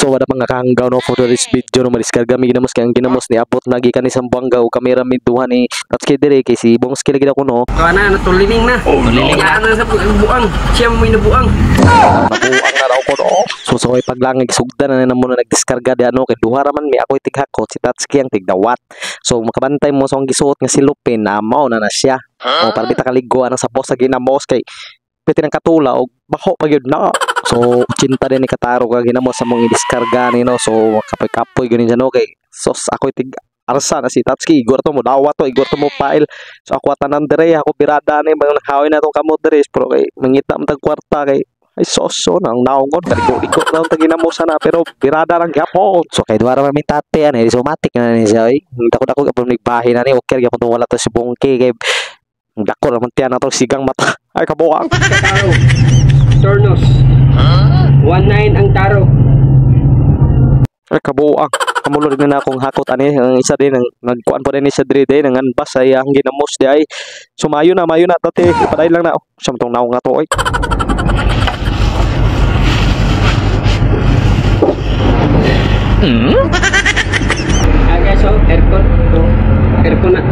So wala mga kahanggaw no for this video no madiskarga mi ginamos kay ang ginamos ni abot lagi kani sa buanggaw kamera mi duha ni Tatsuki dire kay si Bongs kila gid ako no. Kana natulining na. Tulining na sa buang. Siya mo inabuang. Nabuang na raw ko no. So soy paglangig sugdan na namo na nagdiskarga di ano kay duha ra man mi ako tighakot si Tatsuki ang tigdawat. So makabantay mo sa ang gisuot nga silupin na mao na siya. O para bita kaligwa na sa boss sa ginamos kay piti ng katula o bako pa yun na. So cinta din ni kataro ka ginamos sa mong idiskarga ni no. So kapoy-kapoy ganin siya no kay sos ako tig arsa na si Tatsuki igor to mo dawat to igor to mo file. So ako tanan dire ako birada ni mga nakawin na tong kamo dire pero kay mangita man tag kwarta kay ay soso nang naungon kaliko-liko na tag ginamos na pero birada lang gyapon. So kay duwa ra mi tate ani somatic na ni siya oy. Dako-dako ka pamigbahin na ni okay gyapon wala to si Bongke kay dako ra man tiyan na to sigang mata. Ay kabuang. Taro. Tornos. 19 ang taro. Ay kabuang. Kamulo rin na akong hakot ani ang isa din ang nagkuan pa rin ni sa dre day nang anbas ay ang ginamos di ay sumayo na mayo na tate ipaday lang na sa tong naong nga to oy. Aga so aircon. So aircon na.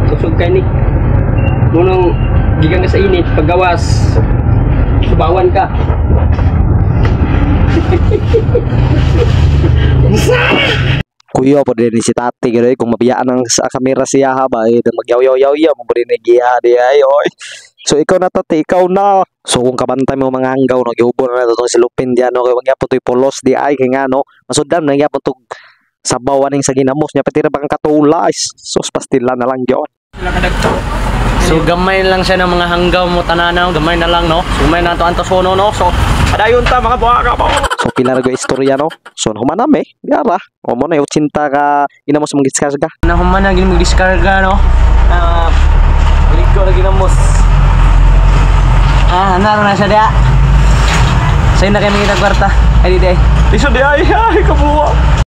Kusog kay ni. Munong gigang ka sa init paggawas subawan ka. Kuya po din si Tati ganoy kung mabiyaan ng sa kamera siya ha ba eh magyaw-yaw-yaw mo rin giha di ay oy. So ikaw na Tati ikaw na. So kung kabantay mo mga hanggaw no giubon na tong silupin diyan no kay wag gyapon toy polos di ay kay nga no masuddan na gyapon tog sabaw aning sa ginamos nya pati ra bang katula so pastila na lang gyud. Wala ka dagto. So gamay lang siya ng mga hanggaw mo tananaw, gamay na lang no. Sumay na to antasono no. So padayon ta mga buhaka po. So pila ra go istorya no. So humanam diara. O mo na 80 ka inamos mong giskarga. Na human na gid mo diskarga no. Ligo lagi na mos. Naro na siya dia. Say na kay mga kwarta. Ay di day. Iso di ay kabuo.